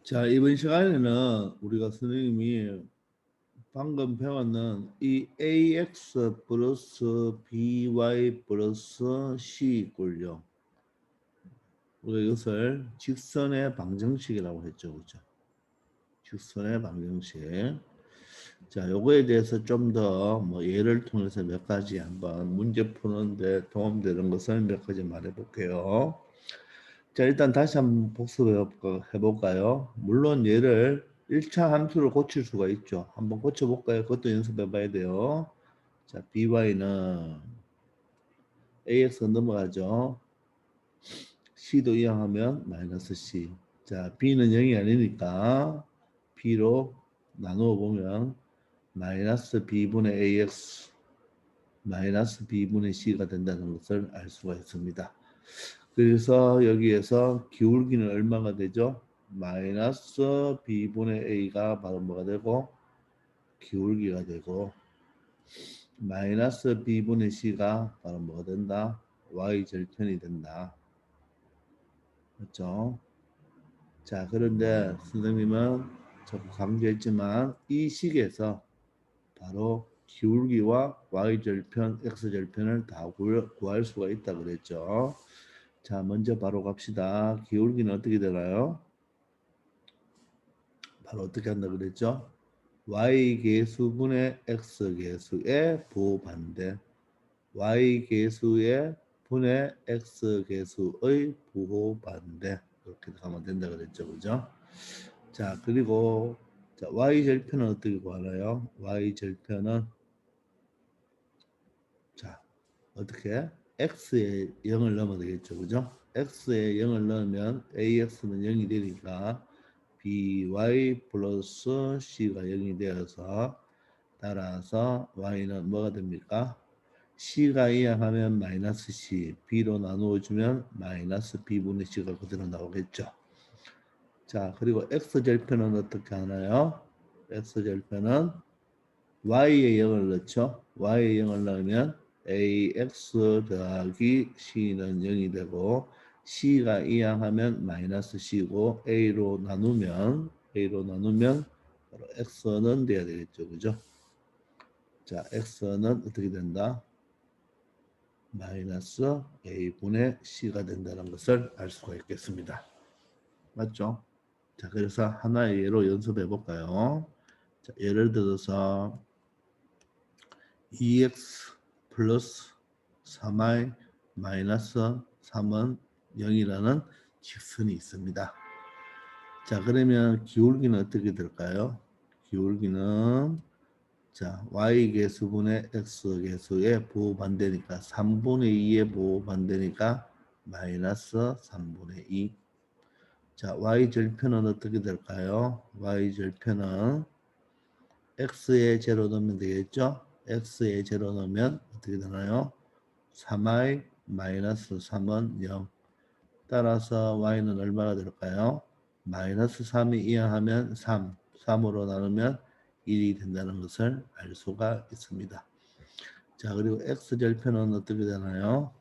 자, 이번 시간에는 우리가 선생님이 방금 배웠는 이 ax 플러스 by 플러스 c 이꼴 0, 우리가 이것을 직선의 방정식이라고 했죠. 그죠? 직선의 방정식. 자, 요거에 대해서 좀 더 뭐 예를 통해서 몇 가지 한번 문제 푸는데 도움되는 것을 몇 가지 말해 볼게요. 자, 일단 다시 한번 복습해 볼까요? 물론 얘를 1차 함수를 고칠 수가 있죠. 한번 고쳐볼까요? 그것도 연습해 봐야 돼요. 자, by는 ax 넘어가죠. c도 이항하면 마이너스 c. 자, b는 0이 아니니까 b로 나누어 보면 마이너스 b분의 ax 마이너스 b분의 c가 된다는 것을 알 수가 있습니다. 그래서 여기에서 기울기는 얼마가 되죠? 마이너스 b분의 a가 바로 뭐가 되고 기울기가 되고 마이너스 b분의 c가 바로 뭐가 된다? y절편이 된다. 그렇죠? 자, 그런데 선생님은 자꾸 강조했지만 이 식에서 바로 기울기와 y절편, x절편을 다 구할 수가 있다 그랬죠. 자, 먼저 바로 갑시다. 기울기는 어떻게 되나요? 바로 어떻게 한다 그랬죠? y계수분의 x계수의 부호반대, y계수의 분의 x계수의 부호반대, 이렇게 가면 된다 그랬죠. 그죠? 자, 그리고 자, y절편은 어떻게 구하나요? y절편은 자, 어떻게? x에 0을 넣으면 되겠죠. 그죠? x에 0을 넣으면 ax는 0이 되니까 by 플러스 c가 0이 되어서 따라서 y는 뭐가 됩니까? c가 이항하면 마이너스 c, b로 나누어주면 마이너스 b분의 c가 그대로 나오겠죠. 자, 그리고 x절편은 어떻게 하나요? x절편은 y에 0을 넣죠. y에 0을 넣으면 ax 더하기 c는 0이 되고 c가 이항하면 마이너스 c고 a로 나누면 바로 x는 돼야 되겠죠. 그죠? 자, x는 어떻게 된다? 마이너스 a분의 c가 된다는 것을 알 수가 있겠습니다. 맞죠? 자, 그래서 하나의 예로 연습해 볼까요? 자, 예를 들어서 2x 플러스 3y 마이너스 3은 0이라는 직선이 있습니다. 자, 그러면 기울기는 어떻게 될까요? 기울기는 자, y계수분의 x계수의 부호반대니까 3분의 2의 부호반대니까 마이너스 3분의 2. 자, y절편은 어떻게 될까요? y절편은 x에 제로 넣으면 되겠죠? x에 제로 넣으면 어떻게 되나요? 3y 마이너스 3은 0. 따라서 y는 얼마가 될까요? 마이너스 3이 이항하면 3, 3으로 나누면 1이 된다는 것을 알 수가 있습니다. 자, 그리고 x절편은 어떻게 되나요?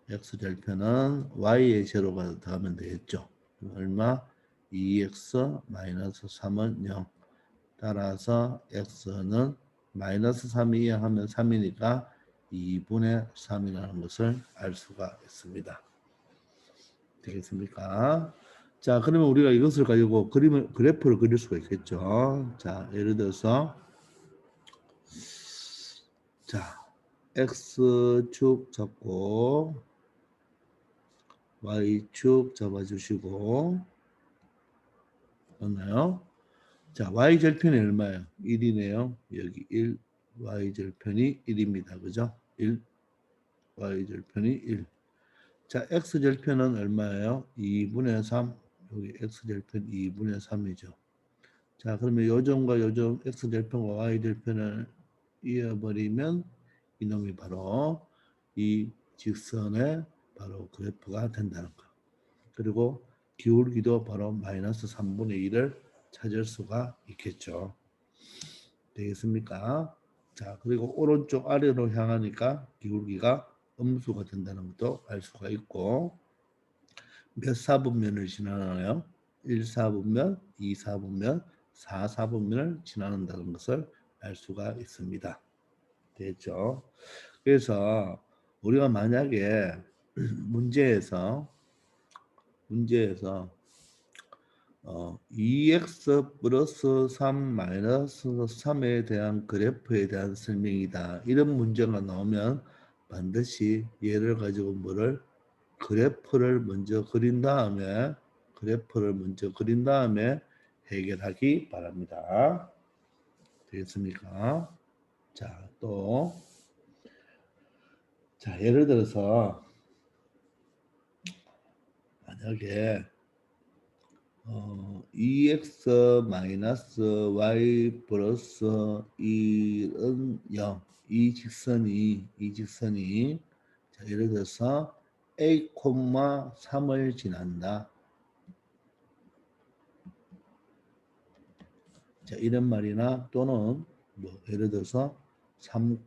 x절편은 y의 제로가 더하면 되겠죠. 얼마? 2x 마이너스 3은 0. 따라서 x는 마이너스 3이 이항하면 3이니까 2분의 3이라는 것을 알 수가 있습니다. 되겠습니까? 자, 그러면 우리가 이것을 가지고 그래프를 그릴 수가 있겠죠. 자, 예를 들어서 자, x축 잡고 y축 잡아주시고 맞나요? 자, y절편이 얼마예요? 1이네요. 여기 1, y절편이 1입니다. 그죠? 1, y절편이 1. 자, x절편은 얼마예요? 2분의 3. 여기 x절편 2분의 3이죠. 자, 그러면 요점과 요점 x절편과 y절편을 이어버리면 이놈이 바로 이 직선의 바로 그래프가 된다는 거. 그리고 기울기도 바로 마이너스 3분의 1을 찾을 수가 있겠죠. 되겠습니까? 자, 그리고 오른쪽 아래로 향하니까 기울기가 음수가 된다는 것도 알 수가 있고 몇 사분면을 지나나요? 1사분면, 2사분면, 4사분면을 지나는다는 것을 알 수가 있습니다. 됐죠? 그래서 우리가 만약에 문제에서 2x 플러스 3 마이너스 3에 대한 그래프에 대한 설명이다. 이런 문제가 나오면 반드시 얘를 가지고 뭐를 그래프를 먼저 그린 다음에 해결하기 바랍니다. 되겠습니까? 자, 또 예를 들어서 만약에 2x 마이너스 y 플러스 1은 0. 이 직선이 자, 예를 들어서 a, 3을 지난다. 자, 이런 말이나 또는 뭐 예를 들어서 3,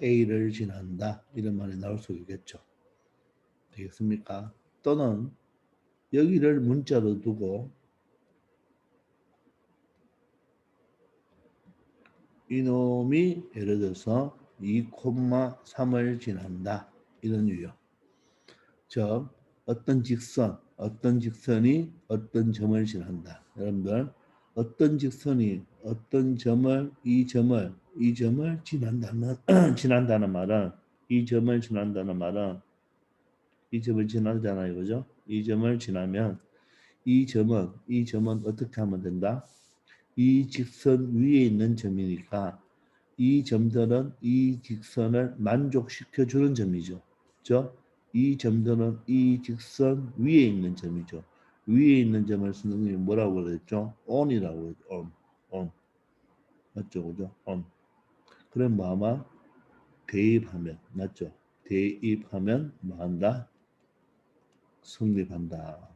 a를 지난다. 이런 말이 나올 수 있겠죠. 되겠습니까? 또는 여기를 문자로 두고 이놈이 예를 들어서 2, 3을 지난다. 이런 유형. 즉 어떤 직선이 어떤 점을 지난다. 여러분들 어떤 직선이 어떤 점을 이 점을 지난다는 지난다는 말은 이 점을 지나잖아요. 그죠? 이 점을 지나면 이 점은 어떻게 하면 된다? 이 직선 위에 있는 점이니까 이 점들은 이 직선을 만족시켜 주는 점이죠. 그렇죠? 이 점들은 이 직선 위에 있는 점이죠. 위에 있는 점을 선생님이 뭐라고 그랬죠? on이라고 했죠. on. 맞죠? 그죠? on. 그럼 뭐하면 대입하면 맞죠? 대입하면 뭐한다? 성립한다.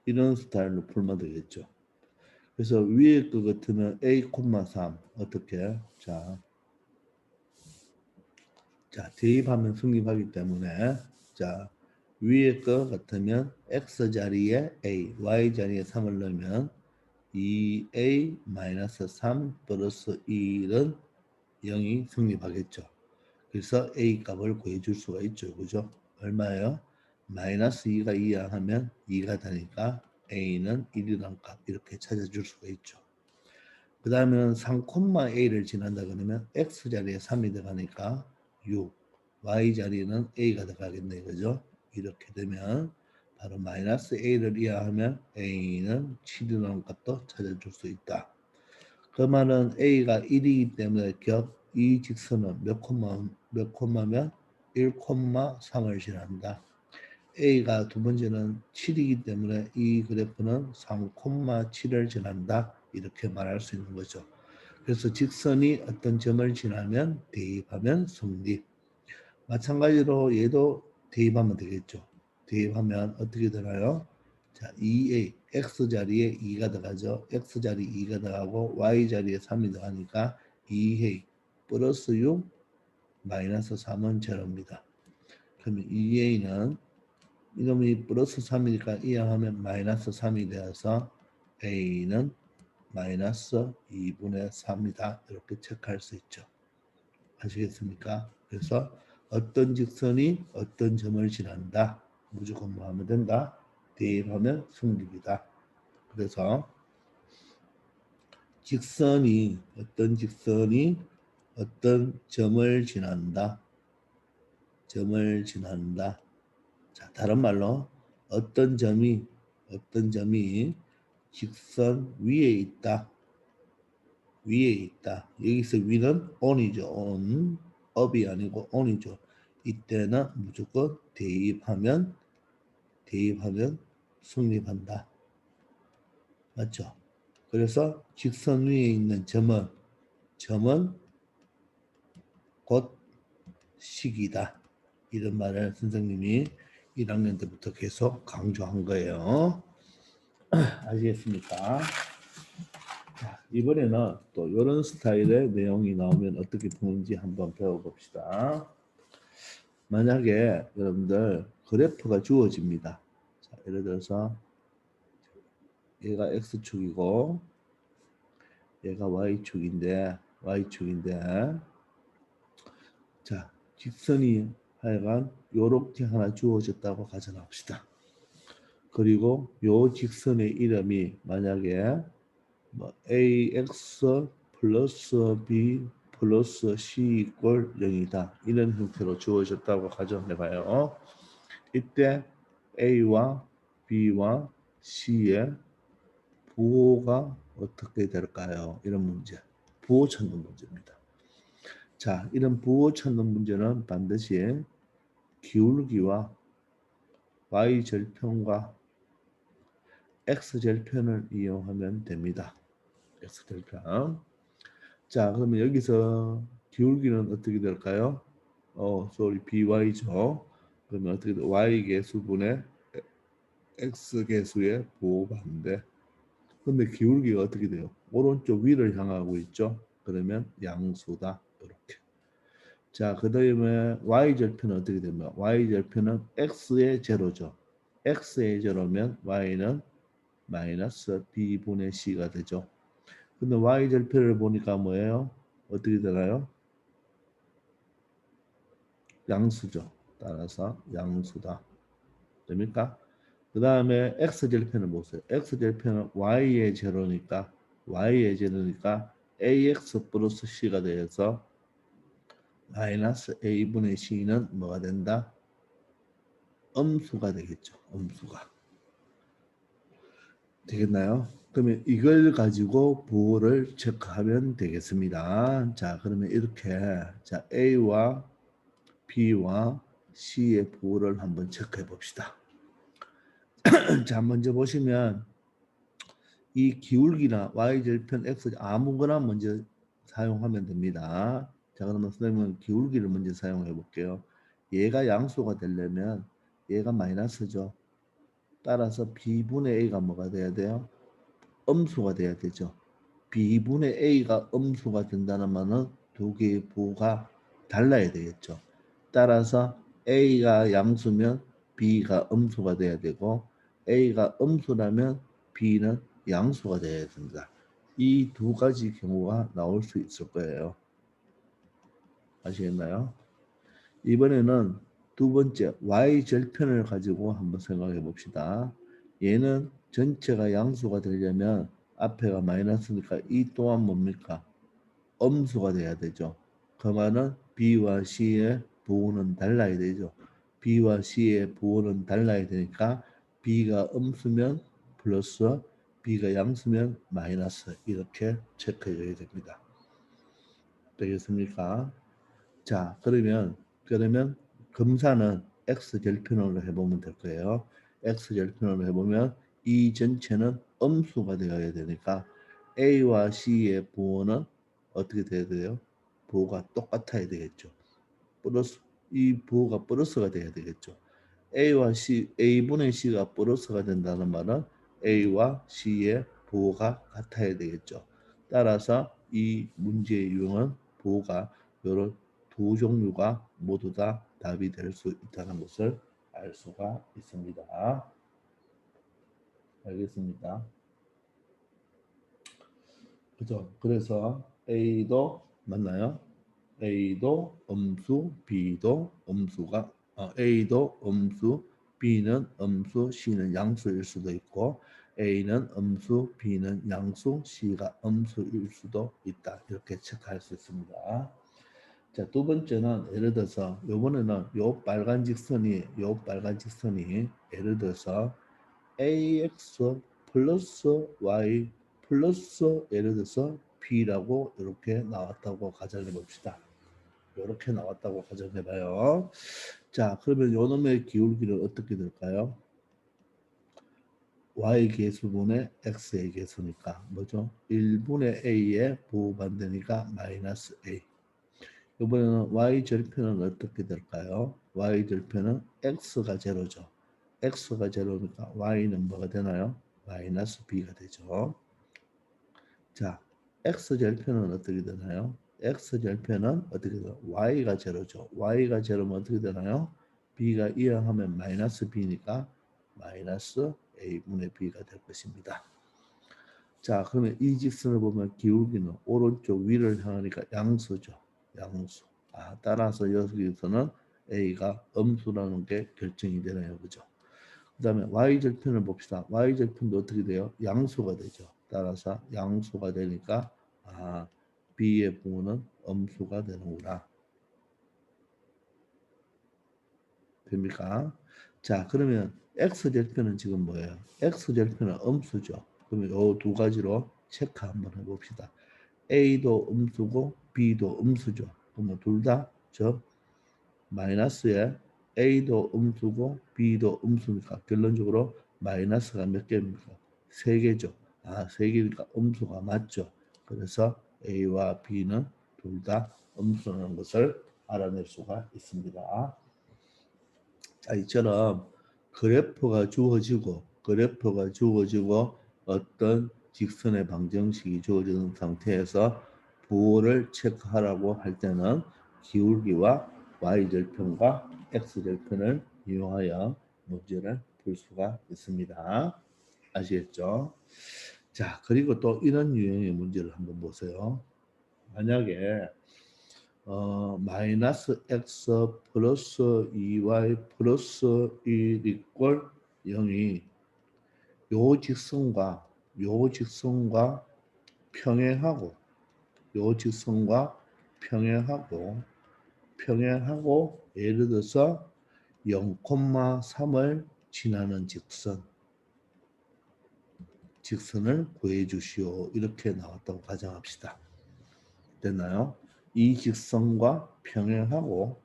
이런 스타일로 풀면 되겠죠. 그래서 위에 거 같으면 a, 3 어떻게? 자, 대입하면 성립하기 때문에 자 위에 거 같으면 x 자리에 a, y 자리에 3을 넣으면 2a-3 플러스 1은 0이 성립하겠죠. 그래서 a 값을 구해줄 수가 있죠. 그죠? 얼마예요? 마이너스 2가 이하하면 2가 되니까 a는 1이란 값 이렇게 찾아줄 수가 있죠. 그 다음에는 3,a를 지난다 그러면 x자리에 3이 들어가니까 6, y자리는 a가 들어가겠네. 그죠? 이렇게 되면 바로 마이너스 a를 이하하면 a는 7이라는 값도 찾아줄 수 있다. 그 말은 a가 1이기 때문에 이 직선은 몇 콤마면 1,3을 지난다. a가 두 번째는 7이기 때문에 이 그래프는 3,7을 지난다. 이렇게 말할 수 있는 거죠. 그래서 직선이 어떤 점을 지나면 대입하면 성립. 마찬가지로 얘도 대입하면 되겠죠. 대입하면 어떻게 되나요? 자, 2a, x자리에 2가 들어가죠. x자리 2가 들어가고 y자리에 3이 들어가니까 2a 플러스 6 마이너스 3은 제로입니다. 그러면 2a는 이놈이 플러스 3이니까 이항하면 마이너스 3이 되어서 a는 마이너스 2분의 3이다. 이렇게 체크할 수 있죠. 아시겠습니까? 그래서 어떤 직선이 어떤 점을 지난다. 무조건 뭐 하면 된다? 대입하면 성립이다. 그래서 어떤 직선이 어떤 점을 지난다. 자, 다른 말로 어떤 점이 직선 위에 있다. 여기서 위는 on이죠. on. up이 아니고 on이죠. 이때는 무조건 대입하면 성립한다. 맞죠? 그래서 직선 위에 있는 점은 곧 식이다. 이런 말을 선생님이 1학년 때부터 계속 강조한 거예요. 아시겠습니까? 자, 이번에는 또 이런 스타일의 내용이 나오면 어떻게 푸는지 한번 배워봅시다. 만약에 여러분들 그래프가 주어집니다. 자, 예를 들어서 얘가 x축이고 얘가 y축인데 자, 직선이 하여간 요렇게 하나 주어졌다고 가정합시다. 그리고 요 직선의 이름이 만약에 뭐 ax 플러스 b 플러스 c 이꼴 0이다. 이런 형태로 주어졌다고 가정해봐요. 이때 a와 b와 c의 부호가 어떻게 될까요? 이런 문제. 부호 찾는 문제입니다. 자, 이런 부호 찾는 문제는 반드시 기울기와 y절편과 x절편을 이용하면 됩니다. x절편. 자, 그러면 여기서 기울기는 어떻게 될까요? by죠. 그러면 어떻게 돼? y 계수분의 x 계수의 부호반대. 근데 기울기가 어떻게 돼요? 오른쪽 위를 향하고 있죠. 그러면 양수다. 이렇게. 자, 그 다음에 y절편은 어떻게 되면 y절편은 x의 제로죠. x의 제로면 y는 마이너스 b분의 c가 되죠. 근데 y절편을 보니까 뭐예요? 어떻게 되나요? 양수죠. 따라서 양수다. 됩니까? 그 다음에 x절편을 보세요. x절편은 y의 제로니까 ax 플러스 c가 되어서 마이너스 a분의 c는 뭐가 된다? 음수가 되겠죠. 음수가. 되겠나요? 그러면 이걸 가지고 부호를 체크하면 되겠습니다. 자, 그러면 이렇게 자 A와 B와 C의 부호를 한번 체크해 봅시다. 자, 먼저 보시면 이 기울기나 y절편 x 아무거나 먼저 사용하면 됩니다. 자, 그러면 선생님은 기울기를 먼저 사용해 볼게요. 얘가 양수가 되려면 얘가 마이너스죠. 따라서 b분의 a가 뭐가 돼야 돼요? 음수가 돼야 되죠. b분의 a가 음수가 된다는 말은 두 개의 부호가 달라야 되겠죠. 따라서 a가 양수면 b가 음수가 돼야 되고 a가 음수라면 b는 양수가 돼야 됩니다. 이 두 가지 경우가 나올 수 있을 거예요. 아시겠나요? 이번에는 두 번째 y절편을 가지고 한번 생각해 봅시다. 얘는 전체가 양수가 되려면 앞에가 마이너스니까 이 또한 뭡니까? 음수가 돼야 되죠. 그 말은 b와 c의 부호는 달라야 되죠. b와 c의 부호는 달라야 되니까 b가 음수면 플러스 b가 양수면 마이너스 이렇게 체크해줘야 됩니다. 되겠습니까? 자, 그러면 검사는 x절편으로 해보면 될 거예요. x절편으로 해보면 이 전체는 음수가 되어야 되니까 a와 c의 부호는 어떻게 돼야 돼요? 부호가 똑같아야 되겠죠. 플러스 이 부호가 플러스가 돼야 되겠죠. a와 c, a분의 c가 플러스가 된다는 말은 a와 c의 부호가 같아야 되겠죠. 따라서 이 문제의 유형은 부호가 이런 두 종류가 모두 다 답이 될 수 있다는 것을 알 수가 있습니다. 알겠습니까? 그죠? 그래서 A도 맞나요? A도 음수, B도 음수가 A도 음수, B는 음수, C는 양수일 수도 있고 A는 음수, B는 양수, C가 음수일 수도 있다. 이렇게 체크할 수 있습니다. 자, 두 번째는 예를 들어서 요번에는 요 빨간 직선이 예를 들어서 ax 플러스 y 플러스 예를 들어서 b라고 이렇게 나왔다고 가정해 봅시다. 이렇게 나왔다고 가정해 봐요. 자, 그러면 요 놈의 기울기는 어떻게 될까요? y 계수분의 x의 계수니까 뭐죠? 1분의 a의 부호반대니까 마이너스 a. 이번에는 y절편은 어떻게 될까요? y절편은 x가 제로죠. x가 제로니까 y는 뭐가 되나요? 마이너스 b가 되죠. 자, x절편은 어떻게 되나요? x절편은 어떻게 되나요? y가 제로죠. y가 제로면 어떻게 되나요? b가 이항하면 마이너스 b니까 마이너스 a분의 b가 될 것입니다. 자, 그러면 이 직선을 보면 기울기는 오른쪽 위를 향하니까 양수죠. 양수. 아, 따라서 여기서는 A가 음수라는 게 결정이 되네요. 그죠? 그 다음에 Y절편을 봅시다. Y절편도 어떻게 돼요? 양수가 되죠. 따라서 양수가 되니까 아, B의 부호는 음수가 되는구나. 됩니까? 자, 그러면 X절편은 지금 뭐예요? X절편은 음수죠. 그러면 이 두 가지로 체크 한번 해봅시다. A도 음수고 B도 음수죠. 그러면 둘 다 저 마이너스에 A도 음수고 B도 음수니까 결론적으로 마이너스가 몇 개입니까? 세 개죠. 아, 세 개니까 음수가 맞죠. 그래서 A와 B는 둘 다 음수라는 것을 알아낼 수가 있습니다. 자, 이처럼 그래프가 주어지고 어떤 직선의 방정식이 주어지는 상태에서 부호를 체크하라고 할 때는 기울기와 y절편과 x절편을 이용하여 문제를 풀 수가 있습니다. 아시겠죠? 자, 그리고 또 이런 유형의 문제를 한번 보세요. 만약에 마이너스 x 플러스 2y 플러스 1 이꼴 0이 요 직선과 요 직선과 평행하고 요 직선과 평행하고 예를 들어서 0,3을 지나는 직선을 구해 주시오. 이렇게 나왔다고 가정합시다. 됐나요? 이 직선과 평행하고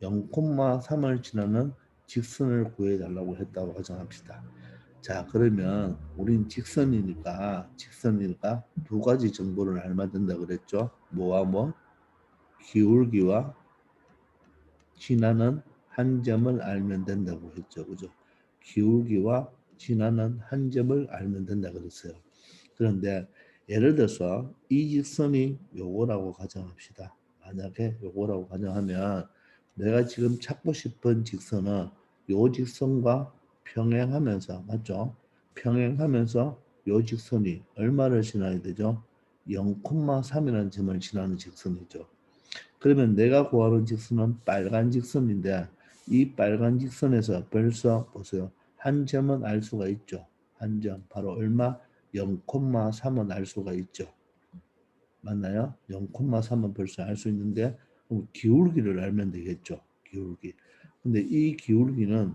0,3을 지나는 직선을 구해달라고 했다고 가정합시다. 자, 그러면 우린 직선이니까 두 가지 정보를 알면 된다 그랬죠. 뭐와 뭐? 기울기와 지나는 한 점을 알면 된다고 했죠. 그죠? 기울기와 지나는 한 점을 알면 된다 그랬어요. 그런데 예를 들어서 이 직선이 요거라고 가정합시다. 만약에 요거라고 가정하면 내가 지금 찾고 싶은 직선은 요 직선과 평행하면서 맞죠? 평행하면서 요 직선이 얼마를 지나야 되죠? 0,3이라는 점을 지나는 직선이죠. 그러면 내가 구하는 직선은 빨간 직선인데 이 빨간 직선에서 벌써 보세요. 한 점은 알 수가 있죠. 한 점. 바로 얼마? 0,3은 알 수가 있죠. 맞나요? 0,3은 벌써 알 수 있는데 그럼 기울기를 알면 되겠죠. 기울기. 근데 이 기울기는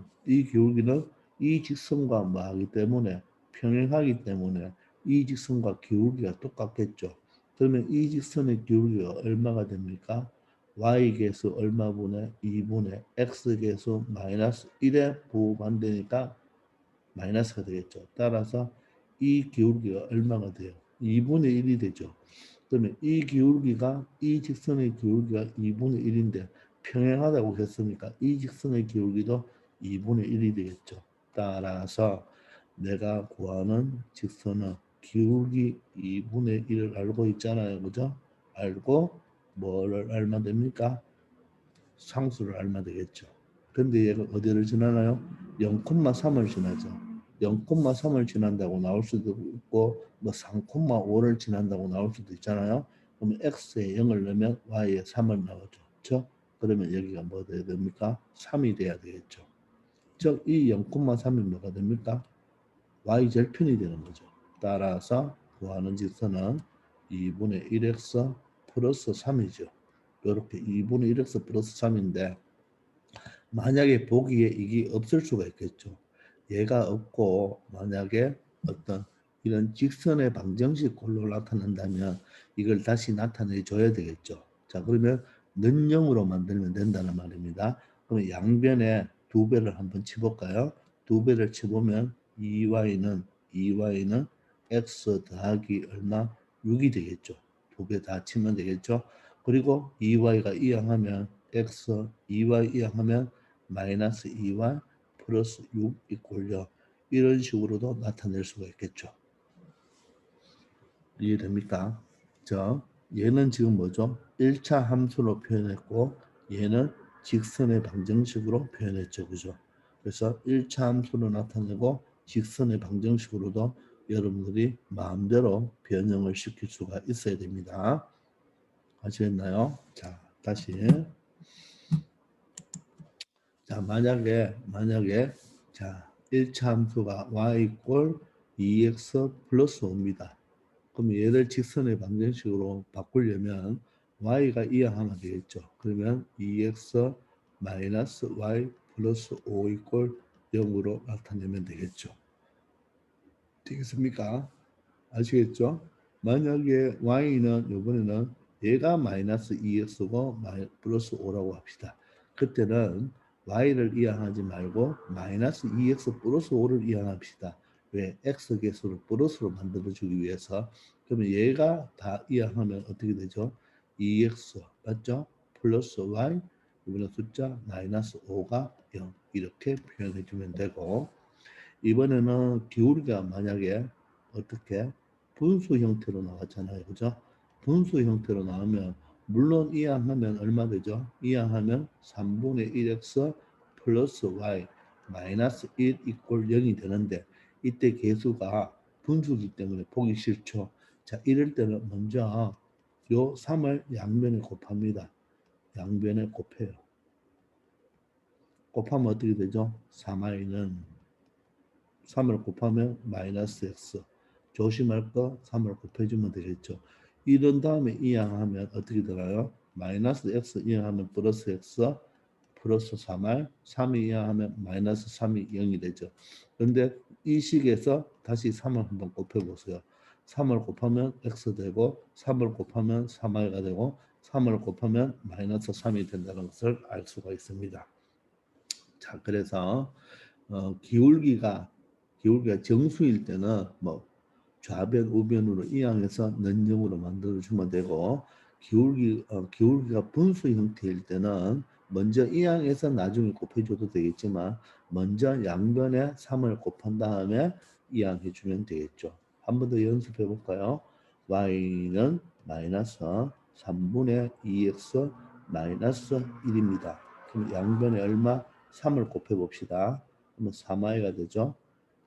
이 직선과 뭐하기 때문에 평행하기 때문에 이 직선과 기울기가 똑같겠죠. 그러면 이 직선의 기울기가 얼마가 됩니까? y계수 얼마분의 2분의 x계수 마이너스 1에 부반되니까 마이너스가 되겠죠. 따라서 이 기울기가 얼마가 돼요? 2분의 1이 되죠. 그러면 이 기울기가 이 직선의 기울기가 2분의 1인데 평행하다고 했으니까 이 직선의 기울기도 2분의 1이 되겠죠. 따라서 내가 구하는 직선은 기울기 2분의 1을 알고 있잖아요. 그죠? 알고 뭐를 알면 됩니까? 상수를 알면 되겠죠. 근데 얘가 어디를 지나나요? 0,3을 지나죠. 0,3을 지난다고 나올 수도 있고 뭐 3,5를 지난다고 나올 수도 있잖아요. 그러면 x에 0을 넣으면 y에 3을 나오죠. 그렇죠? 그러면 여기가 뭐 돼야 됩니까? 3이 돼야 되겠죠. 즉 이 0,3이 뭐가 됩니까? y절편이 되는 거죠. 따라서 구하는 직선은 2분의 1x 플러스 3이죠. 이렇게 2분의 1x 플러스 3인데 만약에 보기에 이게 없을 수가 있겠죠. 얘가 없고 만약에 어떤 이런 직선의 방정식 꼴로 나타난다면 이걸 다시 나타내 줘야 되겠죠. 자, 그러면 는영으로 만들면 된다는 말입니다. 그러면 양변에 두 배를 한번 쳐볼까요? 두 배를 쳐보면 2y는 x 더하기 얼마? 6이 되겠죠. 두 배 다 치면 되겠죠. 그리고 2y가 이항하면 x, 2y 이항하면 마이너스 2y 플러스 6 이꼴요. 이런 식으로도 나타낼 수가 있겠죠. 이해됩니까? 자, 얘는 지금 뭐죠? 1차 함수로 표현했고 얘는 직선의 방정식으로 표현했죠. 그죠? 그래서 1차 함수로 나타내고 직선의 방정식으로도 여러분들이 마음대로 변형을 시킬 수가 있어야 됩니다. 아시겠나요? 자, 다시. 자, 만약에 자, 1차 함수가 y 이꼴 2x 플러스 5입니다. 그럼 얘를 직선의 방정식으로 바꾸려면 y가 이항하면 되겠죠. 그러면 2x 마이너스 y 플러스 5 이꼴 0으로 나타내면 되겠죠. 되겠습니까? 아시겠죠? 만약에 y는 이번에는 얘가 마이너스 2x고 플러스 5라고 합시다. 그때는 y를 이항하지 말고 마이너스 2x 플러스 5를 이항합시다. 왜? x 개수를 플러스로 만들어주기 위해서. 그러면 얘가 다 이항하면 어떻게 되죠? 2x 맞죠? 플러스 y 이번에 숫자 마이너스 5가 0 이렇게 표현해 주면 되고, 이번에는 기울기가 만약에 어떻게 분수 형태로 나왔잖아요. 그죠? 분수 형태로 나오면 물론 이항하면 얼마 되죠? 이항하면 3분의 1x 플러스 y 마이너스 1 이꼴 0이 되는데, 이때 개수가 분수기 때문에 보기 싫죠. 자, 이럴 때는 먼저 요 3을 양변에 곱합니다. 양변에 곱해요. 곱하면 어떻게 되죠? 3i는 3을 곱하면 마이너스 x. 조심할 거 3을 곱해주면 되겠죠. 이런 다음에 이항하면 어떻게 되나요? 마이너스 x 이항하면 플러스 x 플러스 3r 3이 이항하면 마이너스 3이 0이 되죠. 그런데 이 식에서 다시 3을 한번 곱해보세요. 3을 곱하면 x 되고 3을 곱하면 3r가 되고 3을 곱하면 마이너스 3이 된다는 것을 알 수가 있습니다. 자, 그래서 기울기가 정수일 때는 뭐 좌변 우변으로 이항해서 는점으로 만들어 주면 되고, 기울기가 분수 형태일 때는 먼저 이항해서 나중에 곱해줘도 되겠지만 먼저 양변에 3을 곱한 다음에 이항해 주면 되겠죠. 한 번 더 연습해 볼까요? y는 마이너스 3분의 2x 마이너스 1입니다. 그럼 양변에 얼마? 3을 곱해 봅시다. 그러면 3i가 되죠.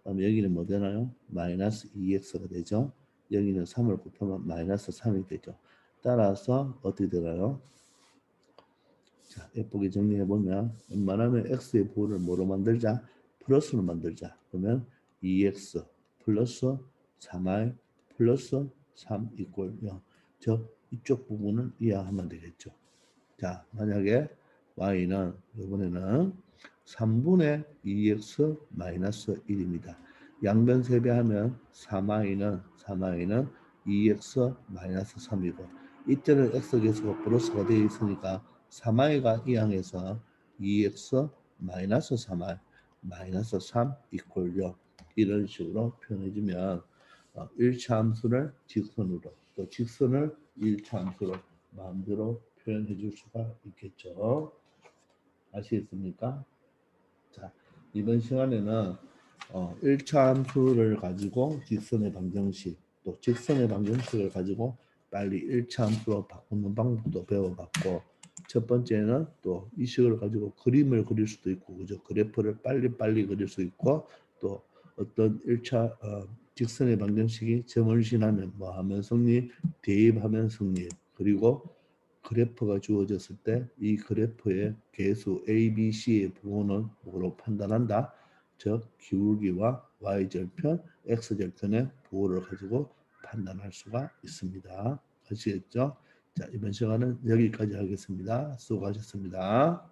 그럼 여기는 뭐 되나요? 마이너스 2x가 되죠. 여기는 3을 곱하면 마이너스 3이 되죠. 따라서 어떻게 되나요? 자, 예쁘게 정리해 보면 웬만하면 x의 부호를 뭐로 만들자? 플러스로 만들자. 그러면 2x 플러스 3i 플러스 3 이꼴 0. 즉 이쪽 부분을 이해하면 되겠죠. 자, 만약에 y는 이번에는 3분의 2x 마이너스 1입니다. 양변 세배하면 3i는 2x 마이너스 3이고, 이때는 x 개수가 플러스가 되어 있으니까 3i가 이항해서 2x 마이너스 3i 마이너스 3 이퀄 0 이런 식으로 표현해주면 1차 함수를 직선으로 또 직선을 1차 함수로 마음대로 표현해 줄 수가 있겠죠. 아시겠습니까? 자, 이번 시간에는 1차 함수를 가지고 직선의 방정식, 또 직선의 방정식을 가지고 빨리 1차 함수로 바꾸는 방법도 배워봤고, 첫 번째는 또 이 식을 가지고 그림을 그릴 수도 있고, 그죠? 그래프를 빨리 그릴 수 있고, 또 어떤 1차 직선의 방정식이 점을 지나면 뭐 하면 성립, 대입하면 성립, 그리고 그래프가 주어졌을 때 이 그래프의 개수 A, B, C의 부호는 뭐로 판단한다? 즉 기울기와 Y절편, X절편의 부호를 가지고 판단할 수가 있습니다. 아시겠죠? 자, 이번 시간은 여기까지 하겠습니다. 수고하셨습니다.